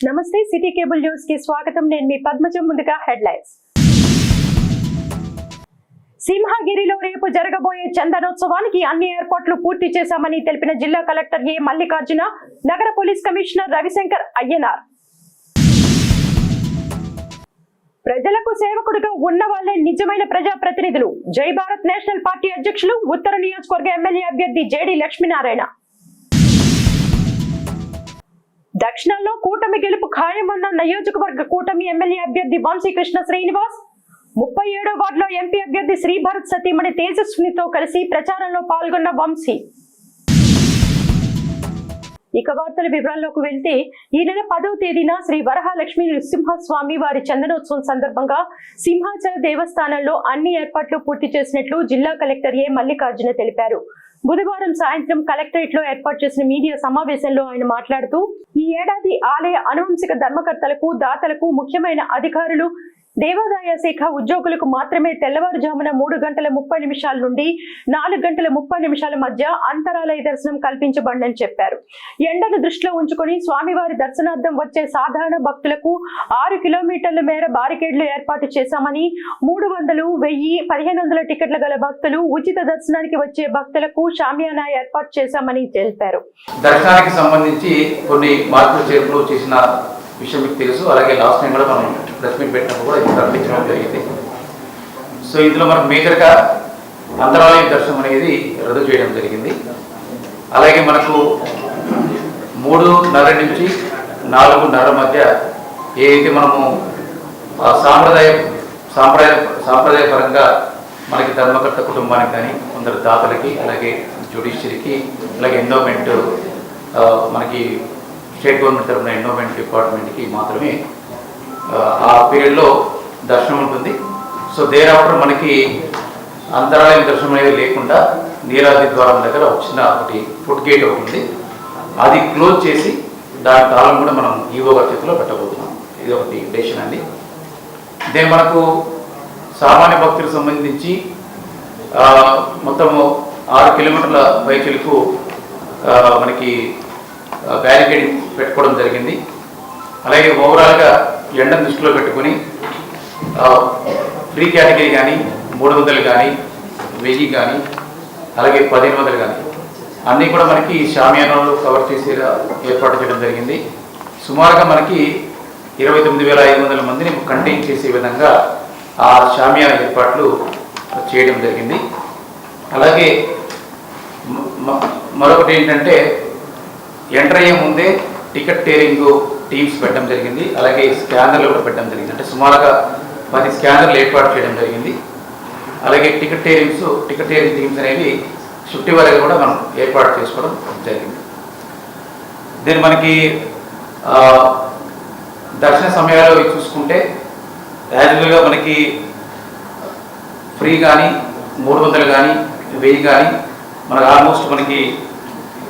నమస్తే city cable news కి స్వాగతం. నేను మీ పద్మజం. ముందుగా హెడ్లైన్స్. సింహగిరిలో రేపు జరగబోయే చందనోత్సవానికి అన్ని ఏర్పాట్లు పూర్తి చేశామని తెలిపిన జిల్లా కలెక్టర్ ఏ మల్లికార్జున, నగర పోలీస్ కమిషనర్ రవిశంకర్ అయ్యనార్. ప్రజలకు సేవకుడిగా ఉన్న వాళ్లే నిజమైన ప్రజాప్రతినిధులు. జై భారత్ నేషనల్ పార్టీ అధ్యక్షులు, ఉత్తర నియోజకవర్గ ఎమ్మెల్యే అభ్యర్థి జేడి లక్ష్మీనారాయణ. దక్షిణంలో కూటమి గెలుపు ఖాయమన్న నియోజకవర్గ కూటమి ఎమ్మెల్యే అభ్యర్థి వంశీకృష్ణ శ్రీనివాస్. 37వ వార్డులో ఎంపీ అభ్యర్థి శ్రీభరత్ సతీమణి తేజస్వినితో కలిసి ప్రచారంలో పాల్గొన్న వంశీ. ఇక వార్తల వివరాల్లోకి వెళ్తే, ఈ నెల 10వ తేదీన శ్రీ వరహాలక్ష్మి నృసింహస్వామి వారి చందనోత్సవం సందర్భంగా సింహాచల దేవస్థానంలో అన్ని ఏర్పాట్లు పూర్తి చేసినట్లు జిల్లా కలెక్టర్ ఏ మల్లికార్జున తెలిపారు. బుధవారం సాయంత్రం కలెక్టరేట్ లో ఏర్పాటు చేసిన మీడియా సమావేశంలో ఆయన మాట్లాడుతూ, ఈ ఏడాది ఆలయ అనువంశిక ధర్మకర్తలకు, దాతలకు, ముఖ్యమైన అధికారులు, దేవాదాయ శాఖ ఉద్యోగులకు మాత్రమే తెల్లవారుజామున 3:30 నుండి 4:30 మధ్య అంతరాలయ దర్శనం కల్పించబడిందని చెప్పారు. ఎండను దృష్టిలో ఉంచుకొని స్వామివారి దర్శనార్థం వచ్చే సాధారణ భక్తులకు 6 కిలోమీటర్ల మేర బారికేడ్లు ఏర్పాటు చేశామని, 300, 1000, 1500 టికెట్ల గల భక్తులు, ఉచిత దర్శనానికి వచ్చే భక్తులకు షామియానా ఏర్పాటు చేశామని తెలిపారు. దర్శనానికి సంబంధించి కొన్ని మార్పులు చేర్పులు చేసిన విషయం మీకు తెలుసు. అలాగే లాస్ట్ టైం కూడా మనం ప్రెస్ మీట్ పెట్టినప్పుడు కూడా ఇది ప్రకటించడం జరిగింది. సో ఇందులో మనకు మేజర్గా అంతరాలయ దర్శనం అనేది రద్దు చేయడం జరిగింది. అలాగే మనకు 3:30 నుంచి 4:30 మధ్య ఏదైతే మనము సాంప్రదాయపరంగా మనకి ధర్మకర్త కుటుంబానికి కానీ, కొందరు దాతలకి, అలాగే జ్యుడిషియరీకి, అలాగే ఎండోమెంట్, మనకి స్టేట్ గవర్నమెంట్ తరఫున ఎండోమెంట్ డిపార్ట్మెంట్కి మాత్రమే ఆ పీరియడ్లో దర్శనం ఉంటుంది. సో దేరాఫ్టర్ మనకి అంతరాలయం దర్శనం అనేది లేకుండా నీరాది ద్వారం దగ్గర వచ్చిన ఒకటి ఫుట్ గేట్ ఒకటి ఉంది. అది క్లోజ్ చేసి దాని తాళం కూడా మనం ఈవో గారి చేతిలో పెట్టబోతున్నాం. ఇది ఒకటి డెసిషన్ అండి. దెన్ మనకు సామాన్య భక్తులకు సంబంధించి మొత్తము 6 కిలోమీటర్ల పైచిలకు మనకి బ్యారికేడింగ్ పెట్టుకోవడం జరిగింది. అలాగే ఓవరాల్గా ఎండను దృష్టిలో పెట్టుకుని ఫ్రీ కేటగిరీ కానీ, 300 కానీ, 1000 కానీ, అలాగే 1500 కానీ అన్నీ కూడా మనకి షామియానాలో కవర్ చేసే ఏర్పాటు చేయడం జరిగింది. సుమారుగా మనకి 29,500 మందిని కంటైన్ చేసే విధంగా ఆ షామియానా ఏర్పాట్లు చేయడం జరిగింది. అలాగే మరొకటి ఏంటంటే, ఎంటర్ అయ్యే ముందే టికెట్ టేరింగ్ టీమ్స్ పెట్టడం జరిగింది. అలాగే స్కానర్లు కూడా పెట్టడం జరిగింది. అంటే సుమారుగా 10 స్కానర్లు ఏర్పాటు చేయడం జరిగింది. అలాగే టికెట్ టేరింగ్ టీమ్స్ అనేవి షిఫ్ట్ వరకు కూడా మనం ఏర్పాటు చేసుకోవడం జరిగింది. దీన్ని మనకి దర్శన సమయాల్లో చూసుకుంటే యాజువల్గా మనకి ఫ్రీ కానీ, 300 కానీ, 1000 కానీ మనకు ఆల్మోస్ట్ మనకి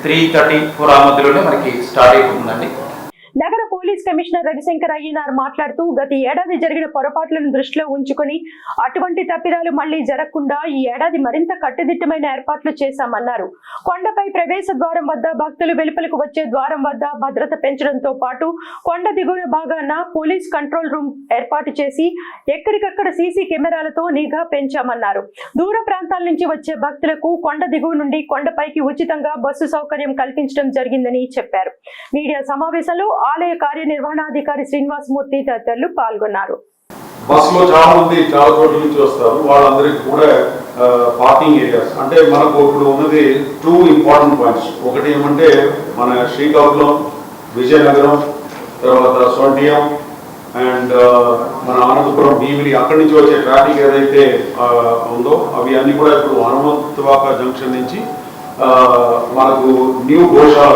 3:34 ఆ మధ్యలోనే మనకి స్టార్ట్ అయిపోతుందండి. నగర పోలీస్ కమిషనర్ రవిశంకర్ అయ్యనార్ మాట్లాడుతూ, గత ఏడాది జరిగిన పొరపాట్లను దృష్టిలో ఉంచుకొని అటువంటి తప్పిదాలు మళ్లీ జరగకుండా ఈ ఏడాది మరింత కట్టుదిట్టమైన ఏర్పాట్లు చేశామన్నారు. కొండపై ప్రవేశ ద్వారం వద్ద, భక్తులు వెలుపలకు వచ్చే ద్వారం వద్ద భద్రత పెంచడంతో పాటు కొండ దిగువన భాగాన పోలీస్ కంట్రోల్ రూమ్ ఏర్పాటు చేసి ఎక్కడికక్కడ సీసీ కెమెరాలతో నిఘా పెంచామన్నారు. దూర ప్రాంతాల నుంచి వచ్చే భక్తులకు కొండ దిగువ నుండి కొండపైకి ఉచితంగా బస్సు సౌకర్యం కల్పించడం జరిగిందని చెప్పారు. మీడియా సమావేశంలో ఆలయ కార్యనిర్వహణాధికారి శ్రీనివాసమూర్తి తదితరులు పాల్గొన్నారు. బస్సులో చాలా మంది చాలా చోట్ల నుంచి వస్తారు. వాళ్ళందరికీ కూడా పార్కింగ్ ఏరియాస్ అంటే మనకు ఇప్పుడు ఉన్నది 2 ఇంపార్టెంట్ పాయింట్స్. ఒకటి ఏమంటే మన శ్రీకాకుళం, విజయనగరం, తర్వాత సొంటియం అండ్ మన అనంతపురం, భీమిలి, అక్కడి నుంచి వచ్చే ట్రాఫిక్ ఏదైతే ఉందో అవి అన్నీ కూడా ఇప్పుడు హనుమంతవాక జంక్షన్ నుంచి మనకు న్యూ గోశాల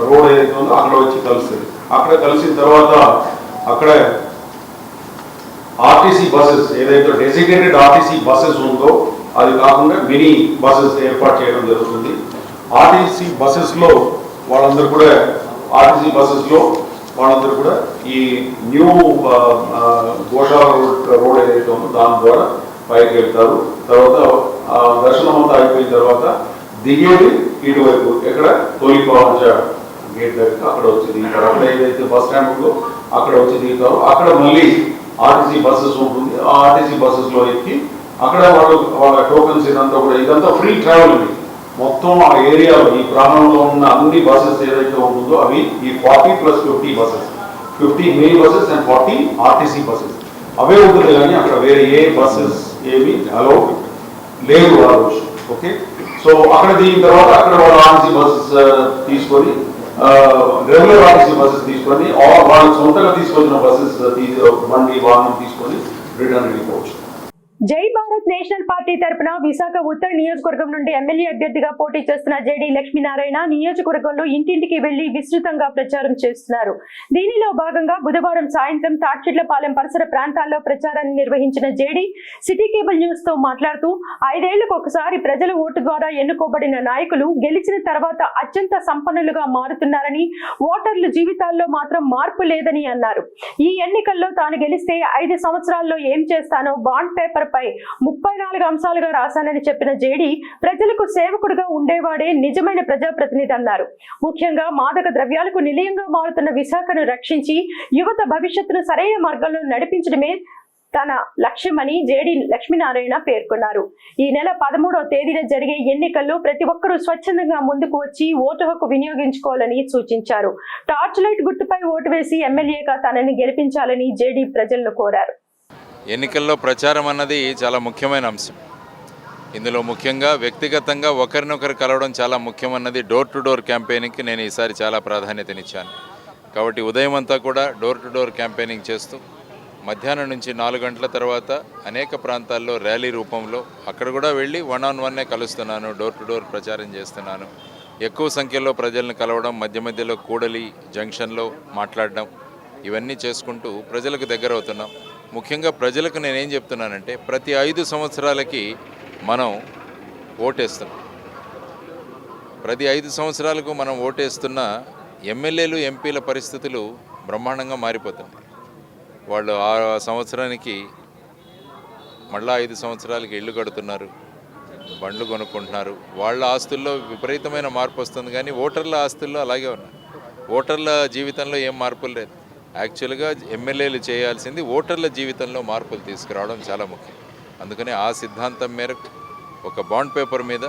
రోడ్ ఏదైతే ఉందో అక్కడ వచ్చి కలుస్తుంది. అక్కడ కలిసిన తర్వాత అక్కడే ఆర్టీసీ బస్సెస్ ఏదైతే డెసిగ్నేటెడ్ ఆర్టీసీ బస్సెస్ ఉందో అది కాకుండా మినీ బస్సెస్ ఏర్పాటు చేయడం జరుగుతుంది. ఆర్టీసీ బస్సెస్లో వాళ్ళందరూ కూడా ఈ న్యూ గోశాల రోడ్ ఏదైతే ఉందో దాని ద్వారా పైకి వెళ్తారు. తర్వాత దర్శనం అంతా అయిపోయిన తర్వాత దిగేది ఇటువైపు ఎక్కడ తొలి పావంచ గేట్ దగ్గర అక్కడ వచ్చి దిగుతారు. అక్కడ ఏదైతే బస్ స్టాండ్ ఉందో అక్కడ వచ్చి దిగుతారు. అక్కడ మళ్ళీ ఆర్టీసీ బస్సెస్ ఉంటుంది. ఆ ఆర్టీసీ బస్సెస్లో ఎక్కి అక్కడ వాళ్ళ టోకెన్స్ ఇదంతా ఫ్రీ ట్రావెల్ అండి. మొత్తం ఆ ఏరియాలో ఈ ప్రాంతంలో ఉన్న అన్ని బస్సెస్ ఏదైతే ఉంటుందో అవి ఈ 40+50 buses, 50 main buses and 40 RTC buses అవే ఉంటుంది. కానీ అక్కడ వేరే ఏ బస్సెస్ ఏమి అలో లేవు ఆ రోజు. ఓకే, సో అక్కడ దిగిన తర్వాత అక్కడ వాళ్ళ ఆర్టీసీ బస్సెస్ తీసుకొని రెగ్యులర్ ఆర్టీసీ బస్సెస్ తీసుకొని వాళ్ళ సొంతంగా తీసుకొచ్చిన బస్సెస్ బండి వాహనం తీసుకొని రిటర్న్ వెళ్ళిపోవచ్చు. జై భారత్ నేషనల్ పార్టీ తరపున విశాఖ ఉత్తర నియోజకవర్గం నుండి ఎమ్మెల్యే అభ్యర్థిగా పోటీ చేస్తున్న జేడీ లక్ష్మీనారాయణ నియోజకవర్గంలో ఇంటింటికి వెళ్లి విస్తృతంగా ప్రచారం చేస్తున్నారు. దీనిలో భాగంగా బుధవారం సాయంత్రం తాడ్చిట్లపాలెం పరిసర ప్రాంతాల్లో ప్రచారాన్ని నిర్వహించిన జేడీ సిటీ కేబుల్ న్యూస్ తో మాట్లాడుతూ 5 ఏళ్లకు ఒకసారి ప్రజల ఓటు ద్వారా ఎన్నుకోబడిన నాయకులు గెలిచిన తర్వాత అత్యంత సంపన్నులుగా మారుతున్నారని, ఓటర్లు జీవితాల్లో మాత్రం మార్పు లేదని అన్నారు. ఈ ఎన్నికల్లో తాను గెలిస్తే 5 సంవత్సరాల్లో ఏం చేస్తానో బాండ్ పేపర్ పై 34 అంశాలుగా రాశానని చెప్పిన జేడీ ప్రజలకు సేవకుడుగా ఉండేవాడే నిజమైన ప్రజాప్రతినిధి అన్నారు. ముఖ్యంగా మాదక ద్రవ్యాలకు నిలయంగా మారుతున్న విశాఖను రక్షించి యువత భవిష్యత్తును సరైన మార్గంలో నడిపించడమే తన లక్ష్యమని జేడీ లక్ష్మీనారాయణ పేర్కొన్నారు. ఈ నెల 13వ తేదీన జరిగే ఎన్నికల్లో ప్రతి ఒక్కరూ స్వచ్ఛందంగా ముందుకు వచ్చి ఓటు హక్కు వినియోగించుకోవాలని సూచించారు. టార్చ్ లైట్ గుర్తుపై ఓటు వేసి ఎమ్మెల్యేగా తనని గెలిపించాలని జేడీ ప్రజలను కోరారు. ఎన్నికల్లో ప్రచారం అన్నది చాలా ముఖ్యమైన అంశం. ఇందులో ముఖ్యంగా వ్యక్తిగతంగా ఒకరినొకరు కలవడం చాలా ముఖ్యమన్నది డోర్ టు డోర్ క్యాంపెయినింగ్కి నేను ఈసారి చాలా ప్రాధాన్యతనిచ్చాను. కాబట్టి ఉదయం అంతా కూడా డోర్ టు డోర్ క్యాంపెయినింగ్ చేస్తూ మధ్యాహ్నం నుంచి 4 గంటల తర్వాత అనేక ప్రాంతాల్లో ర్యాలీ రూపంలో అక్కడ కూడా వెళ్ళి 1-on-1 కలుస్తున్నాను, డోర్ టు డోర్ ప్రచారం చేస్తున్నాను. ఎక్కువ సంఖ్యలో ప్రజలను కలవడం, మధ్య మధ్యలో కూడలి జంక్షన్లో మాట్లాడడం, ఇవన్నీ చేసుకుంటూ ప్రజలకు దగ్గర అవుతున్నాం. ముఖ్యంగా ప్రజలకు నేనేం చెప్తున్నానంటే ప్రతి 5 సంవత్సరాలకి మనం ఓటేస్తున్నాం. ప్రతి 5 సంవత్సరాలకు మనం ఓటేస్తున్న ఎమ్మెల్యేలు ఎంపీల పరిస్థితులు బ్రహ్మాండంగా మారిపోతుంది. వాళ్ళు ఆ సంవత్సరానికి మళ్ళా 5 సంవత్సరాలకి ఇళ్ళు కడుతున్నారు, బండ్లు కొనుక్కుంటున్నారు. వాళ్ళ ఆస్తుల్లో విపరీతమైన మార్పు వస్తుంది. కానీ ఓటర్ల ఆస్తుల్లో అలాగే ఉన్నాయి. ఓటర్ల జీవితంలో ఏం మార్పులు లేదు. యాక్చువల్గా ఎమ్మెల్యేలు చేయాల్సింది ఓటర్ల జీవితంలో మార్పులు తీసుకురావడం చాలా ముఖ్యం. అందుకని ఆ సిద్ధాంతం మేరకు ఒక బాండ్ పేపర్ మీద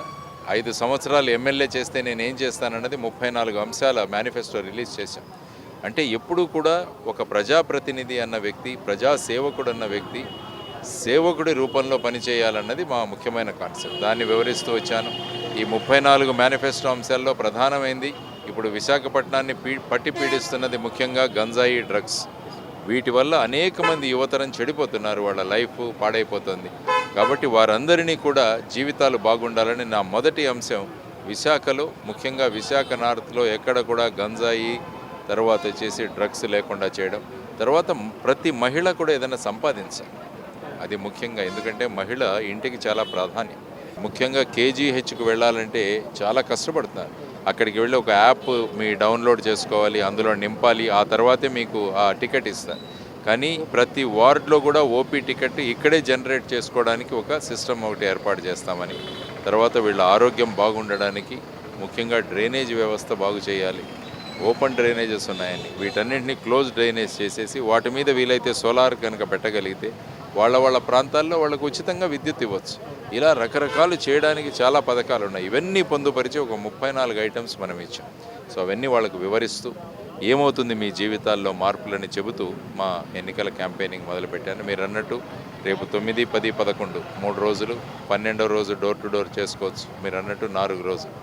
5 సంవత్సరాలు ఎమ్మెల్యే చేస్తే నేను ఏం చేస్తానన్నది 34 అంశాల మేనిఫెస్టో రిలీజ్ చేశాం. అంటే ఎప్పుడూ కూడా ఒక ప్రజాప్రతినిధి అన్న వ్యక్తి, ప్రజాసేవకుడు అన్న వ్యక్తి సేవకుడి రూపంలో పనిచేయాలన్నది మా ముఖ్యమైన కాన్సెప్ట్. దాన్ని వివరిస్తూ వచ్చాను. ఈ 34 మేనిఫెస్టో అంశాల్లో ప్రధానమైంది ఇప్పుడు విశాఖపట్నాన్ని పట్టి పీడిస్తున్నది ముఖ్యంగా గంజాయి, డ్రగ్స్. వీటి వల్ల అనేక మంది యువతరం చెడిపోతున్నారు, వాళ్ళ లైఫ్ పాడైపోతుంది. కాబట్టి వారందరినీ కూడా జీవితాలు బాగుండాలని నా మొదటి అంశం విశాఖలో, ముఖ్యంగా విశాఖ నార్త్లో ఎక్కడ కూడా గంజాయి, తర్వాత వచ్చేసి డ్రగ్స్ లేకుండా చేయడం, తర్వాత ప్రతి మహిళ కూడా ఏదైనా సంపాదించాలి. అది ముఖ్యంగా, ఎందుకంటే మహిళ ఇంటికి చాలా ప్రాధాన్యం. ముఖ్యంగా కేజీహెచ్కు వెళ్ళాలంటే చాలా కష్టపడుతున్నారు. అక్కడికి వెళ్ళి ఒక యాప్ మీ డౌన్లోడ్ చేసుకోవాలి, అందులో నింపాలి, ఆ తర్వాతే మీకు ఆ టికెట్ ఇస్తారు. కానీ ప్రతి వార్డులో కూడా ఓపీ టికెట్ ఇక్కడే జనరేట్ చేసుకోవడానికి ఒక సిస్టమ్ ఒకటి ఏర్పాటు చేస్తామని, తర్వాత వీళ్ళ ఆరోగ్యం బాగుండడానికి ముఖ్యంగా డ్రైనేజ్ వ్యవస్థ బాగు చేయాలి. ఓపెన్ డ్రైనేజెస్ ఉన్నాయని వీటన్నింటినీ క్లోజ్ డ్రైనేజ్ చేసేసి వాటి మీద వీలైతే సోలార్ కనుక పెట్టగలిగితే వాళ్ళ ప్రాంతాల్లో వాళ్ళకు ఉచితంగా విద్యుత్ ఇవ్వచ్చు. ఇలా రకరకాలు చేయడానికి చాలా పథకాలు ఉన్నాయి. ఇవన్నీ పొందుపరిచి ఒక 34 ఐటమ్స్ మనం ఇచ్చాం. సో అవన్నీ వాళ్ళకు వివరిస్తూ ఏమవుతుంది మీ జీవితాల్లో మార్పులని చెబుతూ మా ఎన్నికల క్యాంపెయినింగ్ మొదలుపెట్టాను. మీరు అన్నట్టు రేపు 9, 10, 11 3 రోజులు, 12వ రోజు డోర్ టు డోర్ చేసుకోవచ్చు. మీరు అన్నట్టు 4 రోజులు.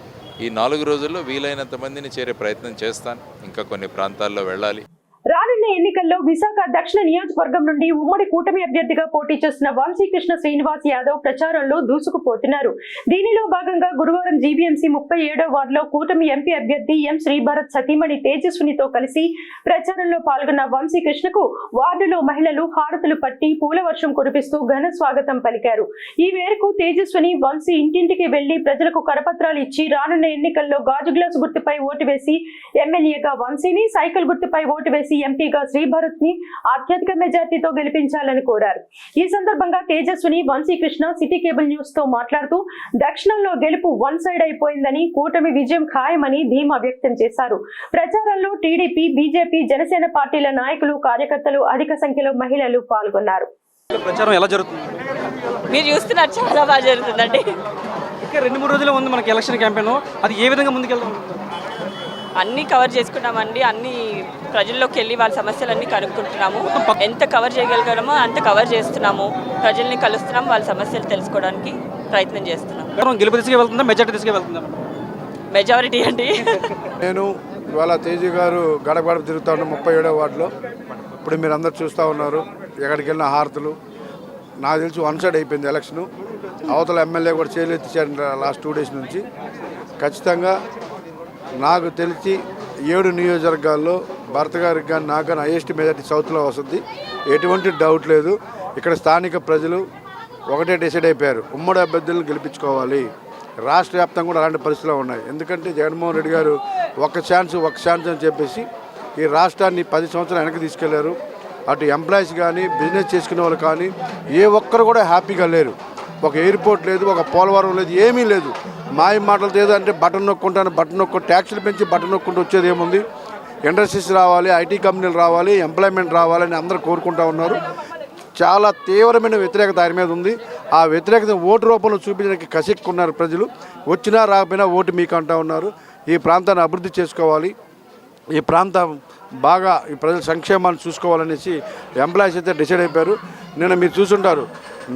ఈ 4 రోజుల్లో వీలైనంత మందిని చేరే ప్రయత్నం చేస్తాను. ఇంకా కొన్ని ప్రాంతాల్లో వెళ్ళాలి. రానున్న ఎన్నికల్లో విశాఖ దక్షిణ నియోజకవర్గం నుండి ఉమ్మడి కూటమి అభ్యర్థిగా పోటీ చేస్తున్న వంశీకృష్ణ శ్రీనివాస్ యాదవ్ ప్రచారంలో దూసుకుపోతున్నారు. దీనిలో భాగంగా గురువారం జీబీఎంసీ 37వ వార్డులో కూటమి ఎంపీ అభ్యర్థి ఎం శ్రీభరత్ సతీమణి తేజస్వినితో కలిసి ప్రచారంలో పాల్గొన్న వంశీకృష్ణకు వార్డులో మహిళలు హారతులు పట్టి పూల వర్షం కురిపిస్తూ ఘన స్వాగతం పలికారు. ఈ మేరకు తేజస్విని వంశీ ఇంటింటికి వెళ్లి ప్రజలకు కరపత్రాలు ఇచ్చి రానున్న ఎన్నికల్లో గాజు గ్లాసు గుర్తుపై ఓటు వేసి ఎమ్మెల్యేగా వంశీని, సైకిల్ గుర్తుపై ఓటు వేసి ఎంపీగా అభ్యర్థిగా శ్రీభరత్ ని అత్యధిక మెజార్టీతో గెలిపించాలని కోరారు. ఈ సందర్భంగా Tejaswini Vamsikrishna city cable news తో మాట్లాడుతూ దక్షిణంలో గెలుపు వన్ సైడ్ అయిపోయిందని, కూటమి విజయం ఖాయమని ధీమా వ్యక్తం చేశారు. ప్రచారంలో టీడీపీ, బీజేపీ, జనసేన పార్టీల నాయకులు, కార్యకర్తలు, అధిక సంఖ్యలో మహిళలు పాల్గొన్నారు. ప్రచారం ఎలా జరుగుతుంది? మీరు చూస్తున్నారు, చాలా బాగా జరుగుతుందండి. ఇంకా 2-3 రోజులు ఉంది మనకి ఎలక్షన్ క్యాంపెయిన్. అది ఏ విధంగా ముందుకెళ్తాం? అన్నీ కవర్ చేసుకున్నామండి. అన్ని ప్రజల్లోకి వెళ్ళి వాళ్ళ సమస్యలన్నీ కనుక్కుంటున్నాము. ఎంత కవర్ చేయగలిగామో అంత కవర్ చేస్తున్నాము. ప్రజల్ని కలుస్తున్నాము, వాళ్ళ సమస్యలు తెలుసుకోవడానికి ప్రయత్నం చేస్తున్నాము. గెలుపు దిశగా వెళ్తుందా, మెజార్టీ దిశగా వెళ్తుందా? మెజారిటీ అండి. నేను ఇవాళ తేజీ గారు గడప గడప తిరుగుతా ఉన్నాను 37వ వార్డులో. ఇప్పుడు మీరు అందరు చూస్తూ ఉన్నారు, ఎక్కడికి వెళ్ళిన హారతులు. నాకు తెలిసి వన్ సైడ్ అయిపోయింది ఎలక్షను. అవతల ఎమ్మెల్యే కూడా చేయలేచ్చారు లాస్ట్ 2 డేస్ నుంచి. ఖచ్చితంగా నాకు తెలిసి 7 నియోజకవర్గాల్లో భరత్ గారికి కానీ నాకు కానీ హైయెస్ట్ మెజార్టీ సౌత్లో వస్తుంది, ఎటువంటి డౌట్ లేదు. ఇక్కడ స్థానిక ప్రజలు ఒకటే డిసైడ్ అయిపోయారు, ఉమ్మడి అభ్యర్థులను గెలిపించుకోవాలి. రాష్ట్ర వ్యాప్తంగా కూడా అలాంటి పరిస్థితులు ఉన్నాయి. ఎందుకంటే జగన్మోహన్ రెడ్డి గారు ఒక ఛాన్స్ అని చెప్పేసి ఈ రాష్ట్రాన్ని 10 సంవత్సరాలు వెనక్కి తీసుకెళ్లారు. అటు ఎంప్లాయీస్ కానీ, బిజినెస్ చేసుకునే వాళ్ళు కానీ ఏ ఒక్కరు కూడా హ్యాపీగా లేరు. ఒక ఎయిర్పోర్ట్ లేదు, ఒక పోలవరం లేదు, ఏమీ లేదు. మాయ మాటలు ఏదంటే బటన్ నొక్కు ట్యాక్సులు పెంచి బటన్ నొక్కుంటూ వచ్చేది ఏముంది? ఇండస్ట్రీస్ రావాలి, ఐటీ కంపెనీలు రావాలి, ఎంప్లాయ్మెంట్ రావాలని అందరూ కోరుకుంటూ ఉన్నారు. చాలా తీవ్రమైన వ్యతిరేకత ఆయన మీద ఉంది. ఆ వ్యతిరేకత ఓటు రూపంలో చూపించడానికి కసిక్కున్నారు ప్రజలు. వచ్చినా రాకపోయినా ఓటు మీకు అంటూ ఉన్నారు. ఈ ప్రాంతాన్ని అభివృద్ధి చేసుకోవాలి, ఈ ప్రాంతం బాగా ఈ ప్రజల సంక్షేమాన్ని చూసుకోవాలనేసి ఎంప్లాయీస్ అయితే డిసైడ్ అయిపోయారు. నిన్న మీరు చూసుంటారు,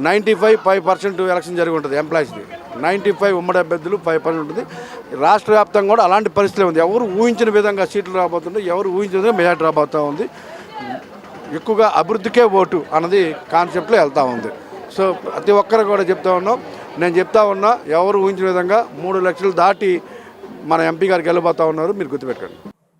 95% ఎలక్షన్ జరిగి ఉంటుంది ఎంప్లాయీస్ది. 95 ఉమ్మడి అభ్యర్థులు 5% ఉంటుంది. రాష్ట్ర వ్యాప్తంగా కూడా అలాంటి పరిస్థితి ఉంది. ఎవరు ఊహించిన విధంగా సీట్లు రాబోతుంటే, ఎవరు ఊహించిన విధంగా మెజార్టీ రాబోతూ ఉంది. ఎక్కువగా అభివృద్ధికే ఓటు అన్నది కాన్సెప్ట్లో వెళ్తూ ఉంది. సో ప్రతి ఒక్కరు కూడా చెప్తా ఉన్నాం, నేను చెప్తా ఉన్నా, ఎవరు ఊహించిన విధంగా 3 లక్షలు దాటి మన ఎంపీ గారికి వెళ్ళబోతా ఉన్నారు. మీరు గుర్తుపెట్టుకోండి.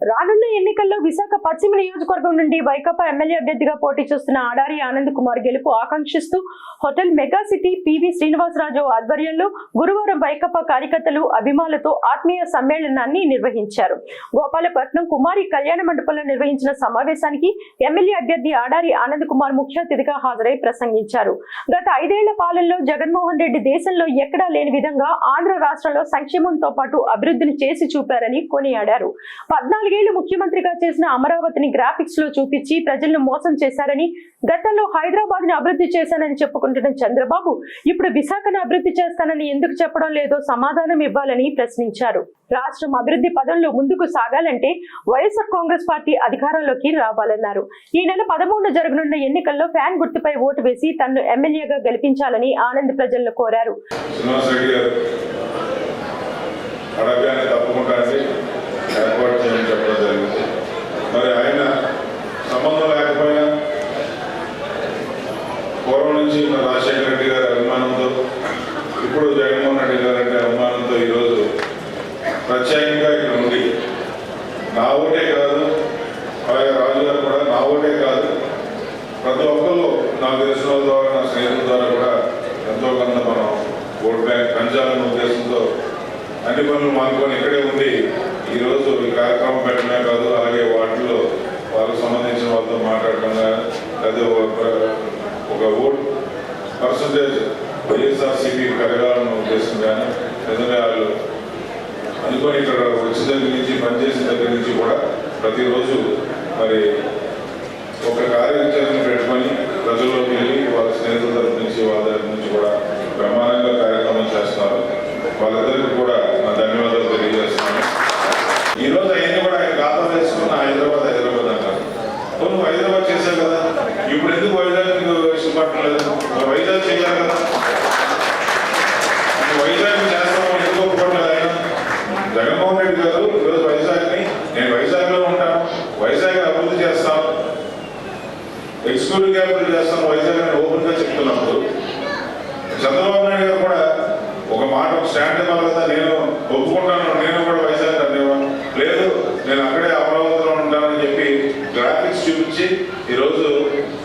రానున్న ఎన్నికల్లో విశాఖ పశ్చిమ నియోజకవర్గం నుండి వైకాపా ఎమ్మెల్యే అభ్యర్థిగా పోటీ చేస్తున్న ఆడారి ఆనంద్ కుమార్ గెలుపు ఆకాంక్షిస్తూ hotel mega city PV Srinivasaraju ఆధ్వర్యంలో గురువారం వైకాపా కార్యకర్తలు అభిమానులతో ఆత్మీయ సమ్మేళనాన్ని నిర్వహించారు. గోపాలపట్నం కుమారి కళ్యాణ మండపంలో నిర్వహించిన సమావేశానికి ఎమ్మెల్యే అభ్యర్థి ఆడారి ఆనంద్ కుమార్ ముఖ్య అతిథిగా హాజరై ప్రసంగించారు. గత 5 ఏళ్ల పాలనలో జగన్మోహన్ రెడ్డి దేశంలో ఎక్కడా లేని విధంగా ఆంధ్ర రాష్ట్రంలో సంక్షేమంతో పాటు అభివృద్ధిని చేసి చూపారని కొనియాడారు. 14 ఏళ్లు ముఖ్యమంత్రిగా చేసిన అమరావతిని గ్రాఫిక్స్ లో చూపించి ప్రజలను మోసం చేశారని, గతంలో హైదరాబాద్ ని అభివృద్ధి చేశానని చెప్పుకుంటున్న చంద్రబాబు ఇప్పుడు విశాఖను అభివృద్ధి చేస్తానని ఎందుకు చెప్పడం లేదో సమాధానం ఇవ్వాలని ప్రశ్నించారు. రాష్ట్రం అభివృద్ధి పదంలో ముందుకు సాగాలంటే వైఎస్ఆర్ కాంగ్రెస్ పార్టీ అధికారంలోకి రావాలన్నారు. ఈ నెల 13న జరగనున్న ఎన్నికల్లో ఫ్యాన్ గుర్తుపై ఓటు వేసి తనను ఎమ్మెల్యేగా గెలిపించాలని ఆనంద్ ప్రజలను కోరారు. ఏర్పాటు చేయమని చెప్పడం జరిగింది. మరి ఆయన సంబంధం లేకపోయినా పూర్వం నుంచి రాజశేఖర రెడ్డి గారి అభిమానంతో, ఇప్పుడు జగన్మోహన్ రెడ్డి గారు అంటే అభిమానంతో ఈరోజు ప్రత్యేకంగా ఇక్కడ ఉంది. నా ఓటే కాదు, అలాగే రాజు గారు కూడా నా ఓటే కాదు, ప్రతి ఒక్కరు నాకు తెలిసిన వాళ్ళ ద్వారా, నా స్నేహితుల ద్వారా కూడా ఎంతో కొంత మనం ఓట్ బ్యాంక్ పెంచాలనే ఉద్దేశంతో అన్ని పనులు మానుకొని ఇక్కడే ఉండి ఈరోజు ఈ కార్యక్రమం పెట్టడమే కాదు, అలాగే వాటిలో వాళ్ళకు సంబంధించిన వాళ్ళతో మాట్లాడటం లేదా ఒక ఓట్ పర్సంటేజ్ వైఎస్ఆర్సీపీ పెరగాలన్న ఉద్దేశం కానీ, ఎందుకంటే వాళ్ళు అనుకొని ఇక్కడ వచ్చిన దగ్గర నుంచి పనిచేసిన దగ్గర నుంచి కూడా ప్రతిరోజు మరి ఒక కార్యాచరణ పెట్టుకొని ప్రజల్లోకి వెళ్ళి వాళ్ళ స్నేహితుల తరఫు నుంచి, వాళ్ళ దగ్గర నుంచి కూడా బ్రహ్మాండంగా కార్యక్రమం చేస్తున్నారు. వాళ్ళందరికీ కూడా నా ధన్యవాదాలు తెలియజేస్తున్నాను. ఈరోజు అవన్నీ కూడా ఆయన ఖాతా వేసుకున్న హైదరాబాద్ అంటారు. నువ్వు హైదరాబాద్ చేశావు కదా, ఇప్పుడు ఎందుకు వైజాగ్ ఇష్టపడలేదు? వైజాగ్ చేయాలి కదా, వైజాగ్ చేస్తామని ఎందుకు ఒప్పుకోవట్లేదు ఆయన? జగన్మోహన్ రెడ్డి గారు ఈరోజు వైజాగ్ని, నేను వైజాగ్లో ఉంటాను, వైజాగ్ అభివృద్ధి చేస్తాను, ఎక్స్క్లూజివ్ క్యాపిటల్ చేస్తాను, వైజాగ్ అని ఓపెన్గా చెప్తున్నప్పుడు చంద్రబాబు నాయుడు గారు కూడా ఒక మాట స్టాండ్ ఇవ్వాలి కదా, నేను ఒప్పుకుంటాను, నేను కూడా వైజాగ్ అనేవాను లేదు, నేను అక్కడే అమరావతిలో ఉంటానని చెప్పి గ్రాఫిక్స్ చూపించి ఈరోజు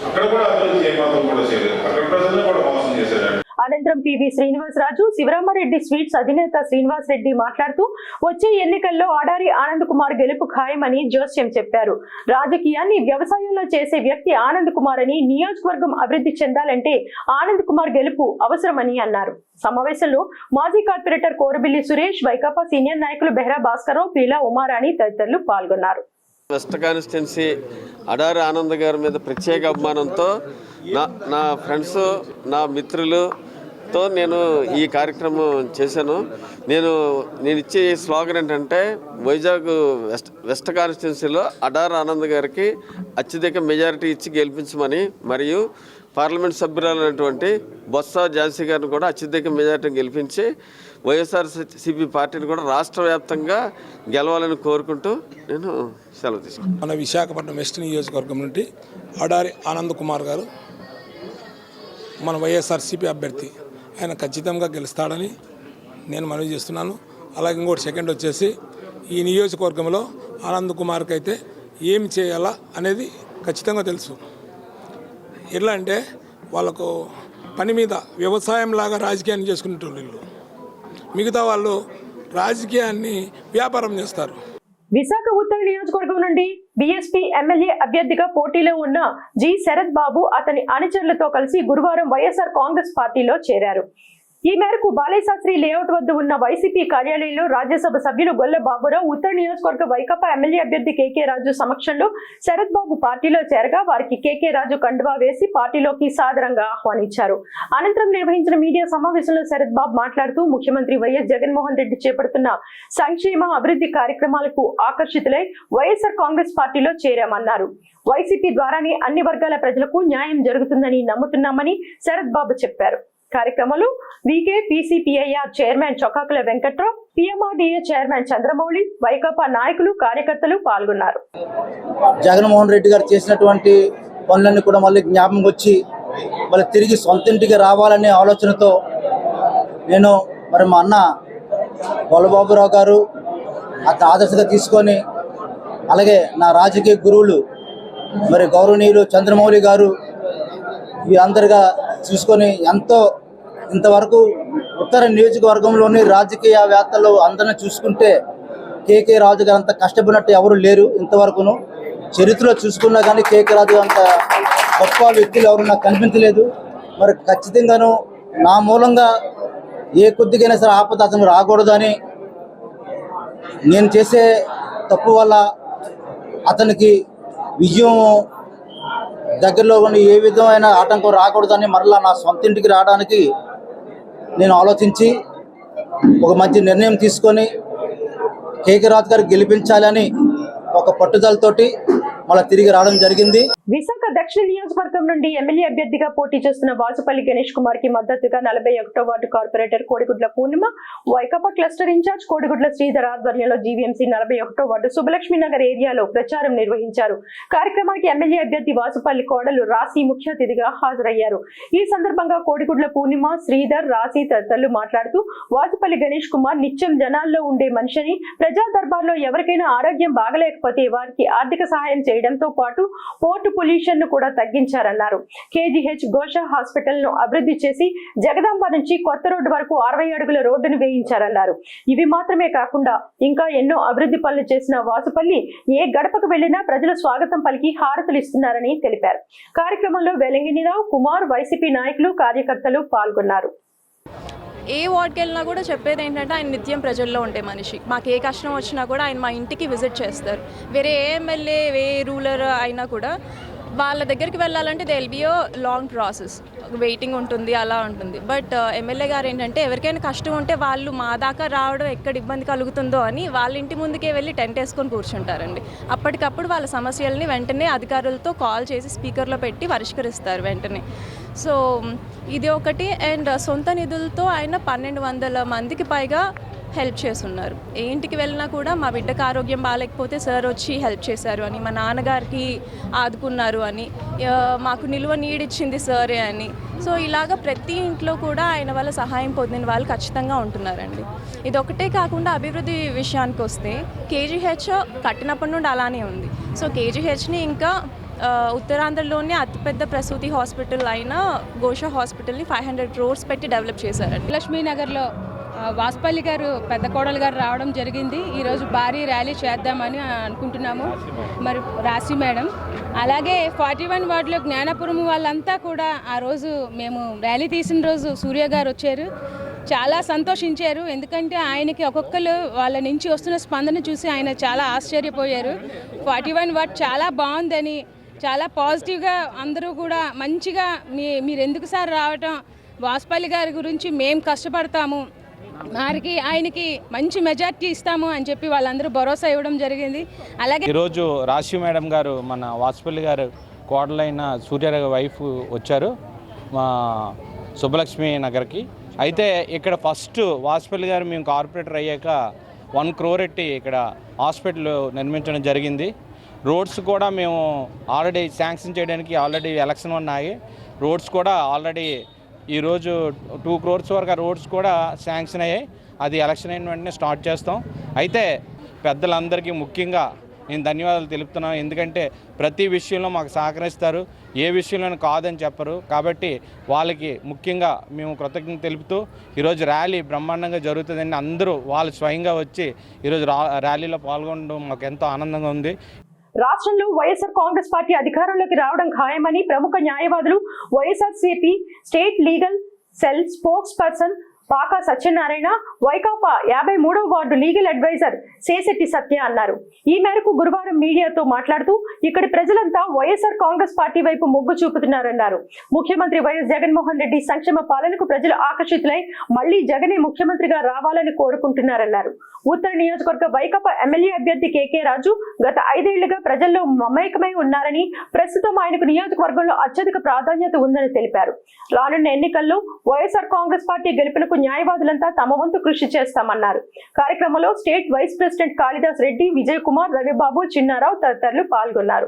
అక్కడ కూడా అభివృద్ధి ఏమాత్రం కూడా చేయలేదు, అక్కడ ప్రజలను కూడా మోసం చేశారు. అనంతరం పివి శ్రీనివాసరాజు, శివరామారెడ్డి స్వీట్స్ అధినేత శ్రీనివాస్ రెడ్డి మాట్లాడుతూ వచ్చే ఎన్నికల్లో ఆడారి ఆనంద్ కుమార్ గెలుపు ఖాయమని జోస్యం చెప్పారు. రాజకీయాన్ని వ్యవసాయంలో చేసే వ్యక్తి ఆనంద్ కుమార్ అని, నియోజకవర్గం అభివృద్ధి చెందాలంటే ఆనంద్ కుమార్ గెలుపు అవసరమని అన్నారు. సమావేశంలో మాజీ కార్పొరేటర్ కోరబిల్లి సురేష్, వైకాపా సీనియర్ నాయకులు బెహ్రా భాస్కర్రావు, పీలా ఉమారాణి తదితరులు పాల్గొన్నారు. వెస్ట్ కాన్స్టిట్యున్సీ అడారి ఆనంద్ గారి మీద ప్రత్యేక అభిమానంతో నా ఫ్రెండ్స్, నా మిత్రులతో నేను ఈ కార్యక్రమం చేశాను. నేను ఇచ్చే స్లోగన్ ఏంటంటే వైజాగ్ వెస్ట్ కాన్స్టిట్యున్సీలో అడారి ఆనంద్ గారికి అత్యధిక మెజారిటీ ఇచ్చి గెలిపించమని, మరియు పార్లమెంట్ సభ్యురాలైనటువంటి బొత్స ఝాన్సీ గారిని కూడా అత్యధిక మెజారిటీ గెలిపించి వైఎస్ఆర్సీపీ పార్టీని కూడా రాష్ట్ర వ్యాప్తంగా గెలవాలని కోరుకుంటూ నేను సెలవు తీసుకున్నాను. మన విశాఖపట్నం వెస్ట్ నియోజకవర్గం నుండి అడారి ఆనంద్ కుమార్ గారు మన వైఎస్ఆర్సీపీ అభ్యర్థి. ఆయన ఖచ్చితంగా గెలుస్తాడని నేను మనవి చేస్తున్నాను. అలాగే ఇంకోటి సెకండ్ వచ్చేసి ఈ నియోజకవర్గంలో ఆనంద్ కుమార్కి అయితే ఏమి చేయాలా అనేది ఖచ్చితంగా తెలుసు. ఎట్లా అంటే వాళ్ళకు పని మీద వ్యవసాయంలాగా రాజకీయాన్ని చేసుకునేటోళ్ళు, మిగతా వాళ్ళు రాజకీయాన్ని వ్యాపారం చేస్తారు. విశాఖ ఉత్తర నియోజకవర్గం నుండి బీఎస్పీ ఎమ్మెల్యే అభ్యర్థిగా పోటీలో ఉన్న జి శరత్ బాబు అతని అనుచరులతో కలిసి గురువారం వైఎస్ఆర్ కాంగ్రెస్ పార్టీలో చేరారు. ఈ మేరకు బాలేశాస్త్రి లేఅవుట్ వద్ద ఉన్న వైసీపీ కార్యాలయంలో రాజ్యసభ సభ్యులు గొల్ల బాబురావు, ఉత్తర నియోజకవర్గ వైకాపా ఎమ్మెల్యే అభ్యర్థి కేకే రాజు సమక్షంలో శరత్ బాబు పార్టీలో చేరగా వారికి కేకే రాజు కండువా వేసి పార్టీలోకి సాదరంగా ఆహ్వానించారు. అనంతరం నిర్వహించిన మీడియా సమావేశంలో శరత్ బాబు మాట్లాడుతూ ముఖ్యమంత్రి వైఎస్ జగన్మోహన్ రెడ్డి చేపడుతున్న సంక్షేమ అభివృద్ధి కార్యక్రమాలకు ఆకర్షితులై వైఎస్ఆర్ కాంగ్రెస్ పార్టీలో చేరామన్నారు. వైసీపీ ద్వారానే అన్ని వర్గాల ప్రజలకు న్యాయం జరుగుతుందని నమ్ముతున్నామని శరత్ బాబు చెప్పారు. కార్యక్రమంలో VK PCPIR chairman Chokkakula Venkatrao, PMRDA chairman Chandramouli, Vaikapa నాయకులు, కార్యకర్తలు పాల్గొన్నారు. జగన్మోహన్ రెడ్డి గారు చేసినటువంటి పనులన్నీ కూడా మళ్ళీ జ్ఞాపకం వచ్చి మళ్ళీ తిరిగి సొంత ఇంటికి రావాలనే ఆలోచనతో నేను మరి మా అన్న గొల్లబాబురావు గారు అతను ఆదర్శంగా తీసుకొని, అలాగే నా రాజకీయ గురువులు మరి గౌరవనీయులు చంద్రమౌళి గారు వీరందరిగా చూసుకొని ఎంతో ఇంతవరకు ఉత్తర నియోజకవర్గంలోని రాజకీయ వేత్తలు అందరిని చూసుకుంటే కేకే రాజు గారు అంత కష్టపడినట్టు ఎవరు లేరు. ఇంతవరకును చరిత్రలో చూసుకున్నా కానీ కేకే రాజు అంత గొప్ప వ్యక్తులు ఎవరు నాకు కనిపించలేదు. మరి ఖచ్చితంగాను నా మూలంగా ఏ కొద్దిగైనా సరే ఆపద అతను రాకూడదని, నేను చేసే తప్పు వల్ల అతనికి విజయం దగ్గరలో ఉండి ఏ విధమైన ఆటంకం రాకూడదని మరలా నా సొంత ఇంటికి రావడానికి నేను ఆలోచించి ఒక మంచి నిర్ణయం తీసుకొని కేకే రాజు గారు గెలిపించాలని ఒక పట్టుదలతోటి మళ్ళీ తిరిగి రావడం జరిగింది. విశాఖ దక్షిణ నియోజకవర్గం నుండి ఎమ్మెల్యే అభ్యర్థిగా పోటీ చేస్తున్న వాసుపల్లి గణేష్ కుమార్ కి మద్దతుగా 41వ వార్డు కార్పొరేటర్ కోడిగుడ్ల పూర్ణిమ, వైకాపా క్లస్టర్ ఇన్ఛార్జ్ కోడిగుడ్ల శ్రీధర్ ఆధ్వర్యంలో జీవీఎంసీ 41వ వార్డు సుబ్బలక్ష్మి నగర్ ఏరియాలో ప్రచారం నిర్వహించారు. కార్యక్రమానికి ఎమ్మెల్యే అభ్యర్థి వాసుపల్లి కోడలు రాశి ముఖ్య అతిథిగా హాజరయ్యారు. ఈ సందర్భంగా కోడిగుడ్ల పూర్ణిమ, శ్రీధర్, రాశి తదితరులు మాట్లాడుతూ వాసుపల్లి గణేష్ కుమార్ నిత్యం జనాల్లో ఉండే మనిషిని, ప్రజా దర్బార్లో ఎవరికైనా ఆరోగ్యం బాగలేకపోతే వారికి ఆర్థిక సహాయం చేయడంతో పాటు పోర్టు పొల్యూషన్ ను కూడా తగ్గించారన్నారు. కేజీహెచ్ గోషా హాస్పిటల్ ను అభివృద్ధి చేసి జగదాంబ నుంచి కొత్త రోడ్డు వరకు 60 అడుగుల రోడ్డును వేయించారన్నారు. ఇవి మాత్రమే కాకుండా ఇంకా ఎన్నో అభివృద్ధి పనులు చేసిన వాసుపల్లి ఏ గడపకు వెళ్లినా ప్రజలు స్వాగతం పలికి హారతులు ఇస్తున్నారని తెలిపారు. కార్యక్రమంలో వెలంగినిరావు, కుమార్, వైసీపీ నాయకులు, కార్యకర్తలు పాల్గొన్నారు. ఏ వార్డ్కి వెళ్ళినా కూడా చెప్పేది ఏంటంటే ఆయన నిత్యం ప్రజల్లో ఉండే మనిషి. మాకు ఏ కష్టం వచ్చినా కూడా ఆయన మా ఇంటికి విజిట్ చేస్తారు. వేరే ఏ ఎమ్మెల్యే, ఏ రూలర్ అయినా కూడా వాళ్ళ దగ్గరికి వెళ్ళాలంటే దే విల్ బి యో లాంగ్ ప్రాసెస్, వెయిటింగ్ ఉంటుంది, అలా ఉంటుంది. బట్ ఎమ్మెల్యే గారు ఏంటంటే ఎవరికైనా కష్టం ఉంటే వాళ్ళు మా దాకా రావడం ఎక్కడ ఇబ్బంది కలుగుతుందో అని వాళ్ళ ఇంటి ముందుకే వెళ్ళి టెంట్ వేసుకొని కూర్చుంటారండి. అప్పటికప్పుడు వాళ్ళ సమస్యల్ని వెంటనే అధికారులతో కాల్ చేసి స్పీకర్లో పెట్టి పరిష్కరిస్తారు వెంటనే. సో ఇది ఒకటి. అండ్ సొంత నిధులతో ఆయన 1200 మందికి పైగా హెల్ప్ చేస్తున్నారు. ఏ ఇంటికి వెళ్ళినా కూడా మా బిడ్డకు ఆరోగ్యం బాగాలేకపోతే సార్ వచ్చి హెల్ప్ చేశారు అని, మా నాన్నగారికి ఆదుకున్నారు అని, మాకు నిలువ నీడిచ్చింది సరే అని. సో ఇలాగ ప్రతి ఇంట్లో కూడా ఆయన వల్ల సహాయం పొందిన వాళ్ళు ఖచ్చితంగా ఉంటున్నారండి. ఇది ఒకటే కాకుండా అభివృద్ధి విషయానికి వస్తే కేజీహెచ్ కట్టినప్పటి నుండి అలానే ఉంది. సో కేజీహెచ్ని ఇంకా ఉత్తరాంధ్రలోనే అతిపెద్ద ప్రసూతి హాస్పిటల్ అయిన గోషా హాస్పిటల్ని 500 crores పెట్టి డెవలప్ చేశారండి. లక్ష్మీనగర్లో వాసుపల్లి గారు పెద్ద కోడలు గారు రావడం జరిగింది. ఈరోజు భారీ ర్యాలీ చేద్దామని అనుకుంటున్నాము. మరి రాశి మేడం, అలాగే 41 వార్డులో జ్ఞానపురం వాళ్ళంతా కూడా ఆ రోజు మేము ర్యాలీ తీసిన రోజు సూర్య గారు వచ్చారు, చాలా సంతోషించారు. ఎందుకంటే ఆయనకి ఒక్కొక్కరు వాళ్ళ నుంచి వస్తున్న స్పందన చూసి ఆయన చాలా ఆశ్చర్యపోయారు. 41 వార్డ్ చాలా బాగుందని, చాలా పాజిటివ్గా అందరూ కూడా మంచిగా మీరు ఎందుకు సార్ రావటం, వాసుపల్లి గారి గురించి మేము కష్టపడతాము, ఆయనకి మంచి మెజార్టీ ఇస్తాము అని చెప్పి వాళ్ళందరూ భరోసా ఇవ్వడం జరిగింది. అలాగే ఈరోజు రాశి మేడం గారు మన వాసుపల్లి గారు కోడలైన సూర్య వైఫ్ వచ్చారు మా సుబ్బలక్ష్మి నగర్కి. అయితే ఇక్కడ ఫస్ట్ వాసుపల్లి గారు మేము కార్పొరేటర్ అయ్యాక 1 crore ఎట్టి ఇక్కడ హాస్పిటల్ నిర్మించడం జరిగింది. రోడ్స్ కూడా మేము ఆల్రెడీ శాంక్షన్ చేయడానికి ఆల్రెడీ ఎలక్షన్ ఉన్నాయి. రోడ్స్ కూడా ఆల్రెడీ ఈరోజు 2 crores వరకు రోడ్స్ కూడా శాంక్షన్ అయ్యాయి. అది ఎలక్షన్ అయిన వెంటనే స్టార్ట్ చేస్తాం. అయితే పెద్దలందరికీ ముఖ్యంగా నేను ధన్యవాదాలు తెలుపుతున్నాను. ఎందుకంటే ప్రతి విషయంలో మాకు సహకరిస్తారు, ఏ విషయంలోనూ కాదని చెప్పరు. కాబట్టి వాళ్ళకి ముఖ్యంగా మేము కృతజ్ఞత తెలుపుతూ ఈరోజు ర్యాలీ బ్రహ్మాండంగా జరుగుతుందని అందరూ వాళ్ళు స్వయంగా వచ్చి ఈరోజు ర్యాలీలో పాల్గొనడం మాకు ఎంతో ఆనందంగా ఉంది. రాష్ట్రంలో వైఎస్ఆర్ కాంగ్రెస్ పార్టీ అధికారంలోకి రావడం ఖాయమని ప్రముఖ న్యాయవాదులు YSRCP state legal cell spokesperson Paka Satyanarayana, Vaikapa 53వ ward legal adviser Seshetti Satya అన్నారు. ఈ మేరకు గురువారం మీడియాతో మాట్లాడుతూ ఇక్కడి ప్రజలంతా వైఎస్ఆర్ కాంగ్రెస్ పార్టీ వైపు మొగ్గు చూపుతున్నారన్నారు. ముఖ్యమంత్రి వైఎస్ జగన్మోహన్ రెడ్డి సంక్షేమ పాలనకు ప్రజలు ఆకర్షితులై మళ్లీ జగనే ముఖ్యమంత్రిగా రావాలని కోరుకుంటున్నారన్నారు. ఉత్తర నియోజకవర్గ వైకాపా ఎమ్మెల్యే అభ్యర్థి కేకే రాజు గత 5 ఏళ్లుగా ప్రజల్లో మమేకమై ఉన్నారని, ప్రస్తుతం ఆయనకు నియోజకవర్గంలో అత్యధిక ప్రాధాన్యత ఉందని తెలిపారు. రానున్న ఎన్నికల్లో వైఎస్ఆర్ కాంగ్రెస్ పార్టీ గెలుపునకు న్యాయవాదులంతా తమ వంతు కృషి చేస్తామన్నారు. కార్యక్రమంలో state vice president Kalidas Reddy, Vijay Kumar, Ravibabu, Chinnarao తదితరులు పాల్గొన్నారు.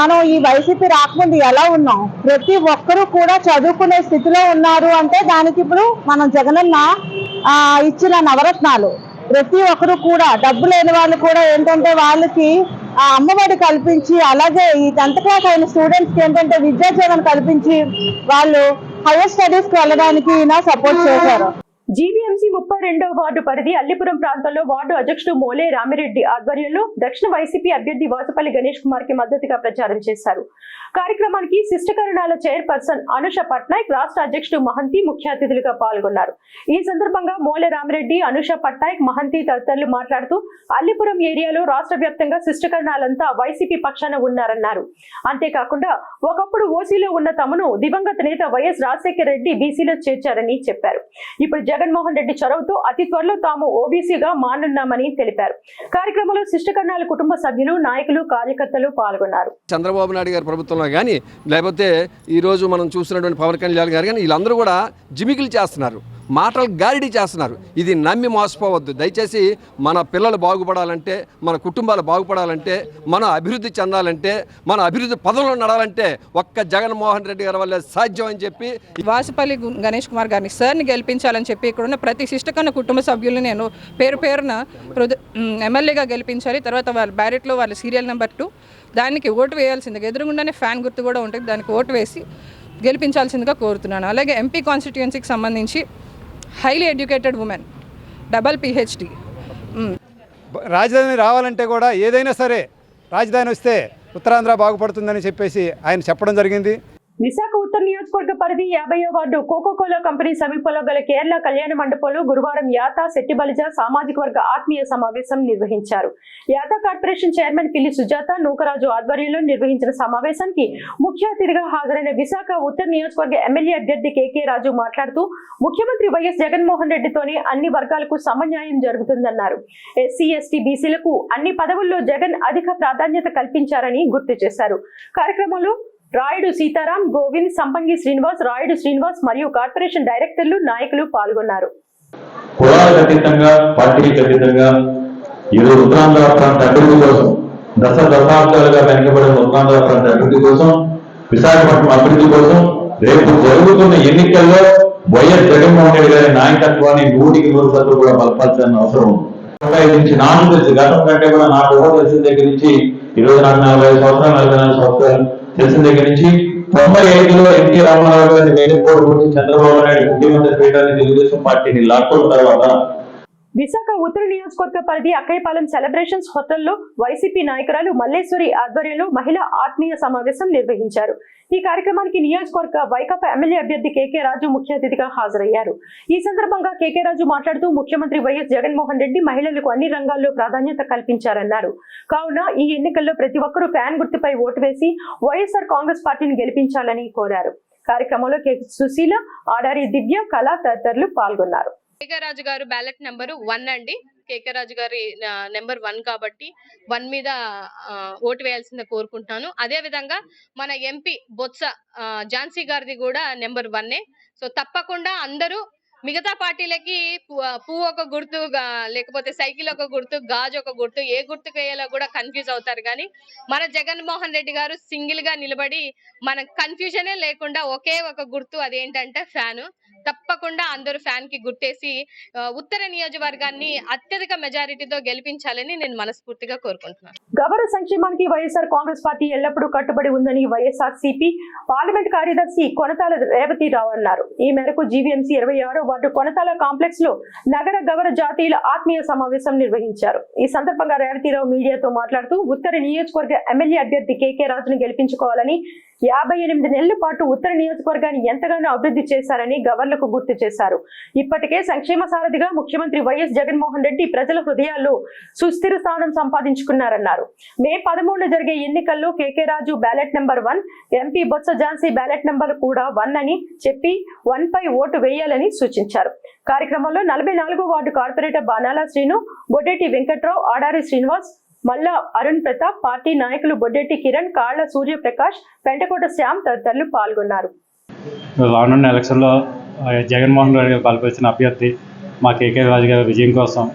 మనం ఈ వైసీపీ రాకముందు ఎలా ఉన్నాం, ప్రతి ఒక్కరూ కూడా చదువుకునే స్థితిలో ఉన్నారు అంటే దానికి ఇప్పుడు మనం జగనన్న ఇచ్చిన నవరత్నాలు. ప్రతి ఒక్కరు కూడా డబ్బు లేని వాళ్ళు కూడా ఏంటంటే వాళ్ళకి అమ్మఒడి కల్పించి, అలాగే ఈ 10th క్లాస్ అయిన స్టూడెంట్స్ కి ఏంటంటే విద్యా జీవనం కల్పించి వాళ్ళు హైయర్ స్టడీస్ కి వెళ్ళడానికి సపోర్ట్ చేశారు. జీవీఎంసీ 32వ వార్డు పరిధి అల్లిపురం ప్రాంతంలో వార్డు అధ్యక్షుడు మోలే రామిరెడ్డి ఆధ్వర్యంలో దక్షిణ వైసీపీ అభ్యర్థి వాసుపల్లి గణేష్ కుమార్ కి మద్దతుగా ప్రచారం చేశారు. కార్యక్రమానికి శిష్టకరణాల చైర్పర్సన్ అనుష పట్నాయక్, రాష్ట్ర అధ్యక్షుడు మహంతి ముఖ్య అతిథులుగా పాల్గొన్నారు. ఈ సందర్భంగా మోలే రామిరెడ్డి, అనుష పట్నాయక్, మహంతి తదితరులు మాట్లాడుతూ అల్లిపురం ఏరియాలో రాష్ట్ర వ్యాప్తంగా శిష్టకరణాలంతా వైసీపీ పక్షాన ఉన్నారన్నారు. అంతేకాకుండా ఒకప్పుడు ఓసీలో ఉన్న తమను దివంగత నేత వైఎస్ రాజశేఖర రెడ్డి బీసీలో చేర్చారని చెప్పారు. ఇప్పుడు జగన్మోహన్ రెడ్డి చొరవతో అతి త్వరలో తాము ఓబీసీగా మానున్నామని తెలిపారు. కార్యక్రమంలో శిష్టకరణాల కుటుంబ సభ్యులు, నాయకులు, కార్యకర్తలు పాల్గొన్నారు. చంద్రబాబు నాయుడు గారి ప్రభుత్వంలో కానీ లేకపోతే ఈరోజు మనం చూస్తున్నటువంటి పవన్ కళ్యాణ్ గారు కానీ వీళ్ళందరూ కూడా జిమికిలు చేస్తున్నారు, మాటలు గారిడీ చేస్తున్నారు. ఇది నమ్మి మోసపోవద్దు. దయచేసి మన పిల్లలు బాగుపడాలంటే, మన కుటుంబాలు బాగుపడాలంటే, మనం అభివృద్ధి చెందాలంటే, మన అభివృద్ధి పదంలో నడాలంటే ఒక్క జగన్మోహన్ రెడ్డి గారి వల్లే సాధ్యం అని చెప్పి వాసుపల్లి గణేష్ కుమార్ గారిని సార్ని గెలిపించాలని చెప్పి ఇక్కడ ఉన్న ప్రతి శిష్టకన్న కుటుంబ సభ్యులను నేను పేరున ఎమ్మెల్యేగా గెలిపించాలి. తర్వాత వాళ్ళ బ్యారెట్లో వాళ్ళ సీరియల్ నెంబర్ 2 దానికి ఓటు వేయాల్సిందిగా, ఎదురుగుండానే ఫ్యాన్ గుర్తు కూడా ఉంటుంది, దానికి ఓటు వేసి గెలిపించాల్సిందిగా కోరుతున్నాను. అలాగే ఎంపీ కాన్స్టిట్యుయెన్సీకి సంబంధించి highly educated women, double PhD. రాజధాని రావాలంటే కూడా ఏదైనా సరే రాజధాని వస్తే ఉత్తరాంధ్ర బాగుపడుతుందని చెప్పేసి ఆయన చెప్పడం జరిగింది. విశాఖ ఉత్తర నియోజకవర్గ పరిధి 50వ వార్డు కోకోకోలా కంపెనీ సమీపంలో గల కేరళ కళ్యాణ మండపంలో గురువారం యాతా శెట్టిబలిజ సామాజిక వర్గ ఆత్మీయ సమావేశం నిర్వహించారు. యాతా కార్పొరేషన్ చైర్మన్ పిల్లి సుజాత, నూకరాజు ఆధ్వర్యంలో నిర్వహించిన సమావేశానికి ముఖ్య అతిథిగా హాజరైన విశాఖ ఉత్తర నియోజకవర్గ ఎమ్మెల్యే అభ్యర్థి కేకే రాజు మాట్లాడుతూ ముఖ్యమంత్రి వైఎస్ జగన్మోహన్ రెడ్డితోనే అన్ని వర్గాలకు సమన్యాయం జరుగుతుందన్నారు. ఎస్సీ, ఎస్టీ, బీసీలకు అన్ని పదవుల్లో జగన్ అధిక ప్రాధాన్యత కల్పించారని గుర్తు చేశారు. కార్యక్రమంలో రాయుడు సీతారాం, గోవింద్, సంపంగి శ్రీనివాస్, రాయుడు శ్రీనివాస్ మరియు కార్పొరేషన్ డైరెక్టర్లు, నాయకులు పాల్గొన్నారు. కులాలకు అతీతంగా, పార్టీలకు అతీతంగా ఈరోజు ఉత్తరాంధ్ర ప్రాంత అభివృద్ధి కోసం, దశాబ్దాలుగా వెనుకబడిన ఉత్తరాంధ్ర ప్రాంత అభివృద్ధి కోసం, విశాఖపట్నం అభివృద్ధి కోసం రేపు జరుగుతున్న ఎన్నికల్లో వైఎస్ జగన్మోహన్ రెడ్డి గారి నాయకత్వాన్ని 100% కూడా బలపరచాల్సిన అవసరం ఉంది. నుంచి నాకు తెలిసి గతం కంటే కూడా నాకు తెలిసిన దగ్గర నుంచి ఈరోజు నాకు 45 సంవత్సరాలు 44 సంవత్సరాలు తెలిసిన దగ్గర నుంచి 95లో ఎన్టీ రామారావు గారిని వేడుకోవడం గురించి చంద్రబాబు నాయుడు ముఖ్యమంత్రి పీఠాన్ని తెలుగుదేశం పార్టీని లాక్కున్న తర్వాత విశాఖ ఉత్తర నియోజకవర్గ పరిధి అక్కయ్యపాలెం సెలబ్రేషన్స్ హోటల్లో వైసీపీ నాయకురాలు మల్లేశ్వరి ఆధ్వర్యంలో మహిళా ఆత్మీయ సమావేశం నిర్వహించారు. ఈ కార్యక్రమానికి నియోజకవర్గ వైకాపా ఎమ్మెల్యే అభ్యర్థి కేకే రాజు ముఖ్య అతిథిగా హాజరయ్యారు. ఈ సందర్భంగా కేకే రాజు మాట్లాడుతూ ముఖ్యమంత్రి వైఎస్ జగన్మోహన్ రెడ్డి మహిళలకు అన్ని రంగాల్లో ప్రాధాన్యత కల్పించారన్నారు. కావున ఈ ఎన్నికల్లో ప్రతి ఒక్కరూ ఫ్యాన్ గుర్తుపై ఓటు వేసి వైఎస్ఆర్ కాంగ్రెస్ పార్టీని గెలిపించాలని కోరారు. కార్యక్రమంలో కె సుశీల, ఆడారి దివ్య, కళ తదితరులు పాల్గొన్నారు. కేకరాజు గారు బ్యాలెట్ నెంబరు 1 అండి. కేకరాజు గారి నెంబర్ 1 కాబట్టి 1 మీద ఓటు వేయాల్సిందే కోరుకుంటున్నాను. అదే విధంగా మన ఎంపీ బొత్స ఝాన్సీ గారిది కూడా నెంబర్ 1. సో తప్పకుండా అందరూ మిగతా పార్టీలకి పువ్వు ఒక గుర్తు, లేకపోతే సైకిల్ ఒక గుర్తు, గాజు ఒక గుర్తు, ఏ గుర్తుకు వేయాలో కూడా కన్ఫ్యూజ్ అవుతారు. కానీ మన జగన్మోహన్ రెడ్డి గారు సింగిల్ గా నిలబడి మన కన్ఫ్యూజనే లేకుండా ఒకే ఒక గుర్తు, అదేంటంటే ఫ్యాను. తప్పకుండా అందరూ ఫ్యాన్ కి గుర్తేసి ఉత్తర నియోజకవర్గాన్ని అత్యధిక మెజారిటీతో గెలిపించాలని నేను మనస్ఫూర్తిగా కోరుకుంటున్నాను. గవర్న సంక్షేమానికి వైఎస్ఆర్ కాంగ్రెస్ పార్టీ ఎల్లప్పుడూ కట్టుబడి ఉందని వైఎస్ఆర్సీపీ పార్లమెంట్ కార్యదర్శి కొనతాల రేవతిరావు అన్నారు. ఈ మేరకు జీవీఎంసీ 26వ వార్డు కొనతాల కాంప్లెక్స్ లో నగర గవర్న జాతీయుల ఆత్మీయ సమావేశం నిర్వహించారు. ఈ సందర్భంగా రేవతిరావు మీడియాతో మాట్లాడుతూ ఉత్తర నియోజకవర్గ ఎమ్మెల్యే అభ్యర్థి కేకే రాజును గెలిపించుకోవాలని 58 నెలల పాటు ఉత్తర నియోజకవర్గాన్ని ఎంతగానో అభివృద్ధి చేశారని గవర్నర్కు గుర్తు చేశారు. ఇప్పటికే సంక్షేమ సారథిగా ముఖ్యమంత్రి వైఎస్ జగన్మోహన్ రెడ్డి ప్రజల హృదయాల్లో సుస్థిర స్థానం సంపాదించుకున్నారన్నారు. మే 13న జరిగే ఎన్నికల్లో KK Raju ballot number 1, MP Botsa Jhansi ballot number కూడా 1 అని చెప్పి 1 పై ఓటు వేయాలని సూచించారు. కార్యక్రమంలో 44వ వార్డు కార్పొరేటర్ బానాల శ్రీను, బొడ్డేటి వెంకట్రావు, ఆడారి శ్రీనివాస్, మల్లా అరుణ్ ప్రతాప్, పార్టీ నాయకులు బొడ్డెట్టి కిరణ్, కాళ్ల సూర్యప్రకాష్, పెంటకోట శ్యామ్ తదితరులు పాల్గొన్నారు. రానున్న ఎలక్షన్లో జగన్మోహన్ రెడ్డి గారు బలపరిచిన అభ్యర్థి మా కేకే రాజు గారి విజయం కోసం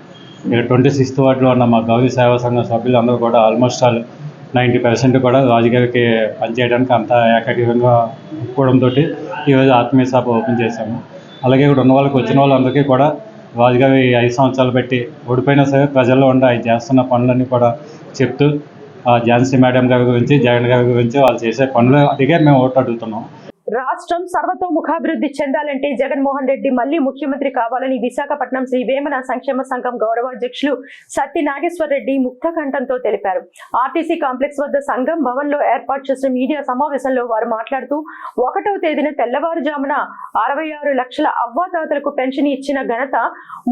26th వార్డులో ఉన్న మా గౌరీ సేవా సంఘం సభ్యులందరూ కూడా ఆల్మోస్ట్ ఆల్ 90% కూడా రాజుగారికి పనిచేయడానికి అంతా ఏకగ్రీవంగా ఒప్పుకోవడంతో ఈరోజు ఆత్మీయ సభ ఓపెన్ చేశాము. అలాగే ఇక్కడ ఉన్న వాళ్ళకి వచ్చిన వాళ్ళందరికీ కూడా రాజుగారి 5 సంవత్సరాలు బట్టి ఓడిపోయినా సరే ప్రజల్లో ఉండి ఆయన చేస్తున్న పనులన్నీ కూడా చెప్తూ ఝాన్సీ మేడం గారి గురించి, జగన్ గారి గురించి వాళ్ళు చేసే పనులు అడిగే మేము ఓటు అడుగుతున్నాం. రాష్ట్రం సర్వతోముఖాభివృద్ధి చెందాలంటే జగన్మోహన్ రెడ్డి మళ్లీ ముఖ్యమంత్రి కావాలని విశాఖపట్నం శ్రీ వేమన సంక్షేమ సంఘం గౌరవాధ్యక్షులు సత్తి నాగేశ్వర రెడ్డి ముక్త కంఠంతో తెలిపారు. ఆర్టీసీ కాంప్లెక్స్ వద్ద సంఘం భవన్ లో ఏర్పాటు చేసిన మీడియా సమావేశంలో వారు మాట్లాడుతూ 1వ తేదీన తెల్లవారుజామున 66 లక్షల అవ్వాతాతలకు పెన్షన్ ఇచ్చిన ఘనత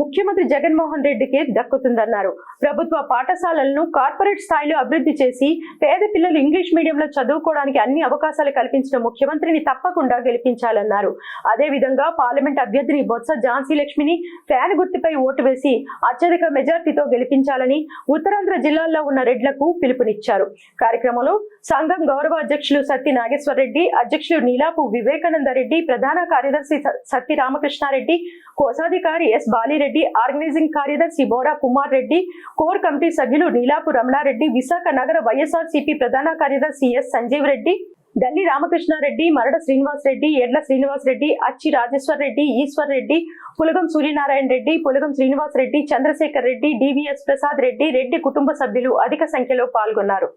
ముఖ్యమంత్రి జగన్మోహన్ రెడ్డికి దక్కుతుందన్నారు. ప్రభుత్వ పాఠశాలలను కార్పొరేట్ స్థాయిలో అభివృద్ధి చేసి పేద పిల్లలు ఇంగ్లీష్ మీడియంలో చదువుకోవడానికి అన్ని అవకాశాలు కల్పించిన ముఖ్యమంత్రిని తప్పకుండా గెలిపించాలన్నారు. అదే విధంగా పార్లమెంట్ అభ్యర్థిని బొత్స ఝాన్సీ లక్ష్మిని ఫ్యాన్ గుర్తుపై ఓటు వేసి అత్యధిక మెజార్టీతో గెలిపించాలని ఉత్తరాంధ్ర జిల్లాల్లో ఉన్న రెడ్లకు పిలుపునిచ్చారు. కార్యక్రమంలో సంఘం గౌరవ అధ్యక్షులు సత్తి నాగేశ్వర రెడ్డి, అధ్యక్షులు నీలాపు వివేకానంద రెడ్డి, ప్రధాన కార్యదర్శి సత్తి రామకృష్ణారెడ్డి, కోశాధికారి ఎస్ బాలిరెడ్డి, ఆర్గనైజింగ్ కార్యదర్శి బోరా కుమార్ రెడ్డి, కోర్ కమిటీ సభ్యులు నీలాపు రమణారెడ్డి, విశాఖ నగర వైఎస్ఆర్సీపీ ప్రధాన కార్యదర్శి ఎస్ సంజీవ్ రెడ్డి, డల్లి రామకృష్ణారెడ్డి, మరడ శ్రీనివాస్ రెడ్డి, ఎడ్ల శ్రీనివాస్ రెడ్డి, అచ్చి రాజేశ్వర్ రెడ్డి, ఈశ్వర్ రెడ్డి, పులగం సూర్యనారాయణ రెడ్డి, పులగం శ్రీనివాస్ రెడ్డి, చంద్రశేఖర్ రెడ్డి, డివిఎస్ ప్రసాద్ రెడ్డి, రెడ్డి కుటుంబ సభ్యులు అధిక సంఖ్యలో పాల్గొన్నారు.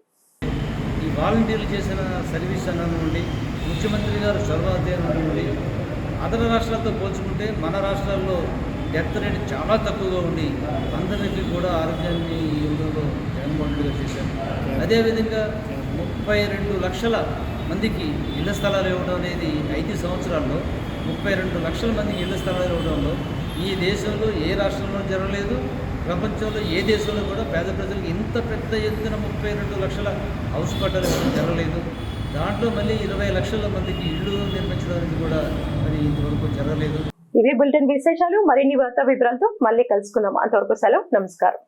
ఈ వాలంటీర్లు చేసిన సర్వీస్ అన్న నుండి ముఖ్యమంత్రి గారు చొరవ నుండి అదన రాష్ట్రాలతో పోల్చుకుంటే మన రాష్ట్రాల్లో డెత్ రేట్ చాలా తక్కువగా ఉండి అందరికీ కూడా ఆరోగ్యాన్ని ఈ ఊళ్ళో జగన్మోహన్ రెడ్డి గారు చేశారు. అదేవిధంగా 32 లక్షల మందికి ఇళ్ల స్థలాలు ఇవ్వడం అనేది 5 సంవత్సరాల్లో 32 లక్షల మందికి ఇళ్ల స్థలాలు ఇవ్వడంలో ఈ దేశంలో ఏ రాష్ట్రంలో జరగలేదు, ప్రపంచంలో ఏ దేశంలో కూడా పేద ప్రజలకు ఇంత పెద్ద ఎత్తున 32 లక్షల హౌస్ పట్టాలు ఇవ్వడం జరగలేదు. దాంట్లో మళ్ళీ 20 లక్షల మందికి ఇళ్ళు నిర్మించడం అనేది కూడా మరి ఇంతవరకు జరగలేదు. ఇవే బులెటిన్ విశేషాలు. మరిన్ని వార్తా వివరాలతో మళ్ళీ కలుసుకుందాం. అంతవరకు సెలవు, నమస్కారం.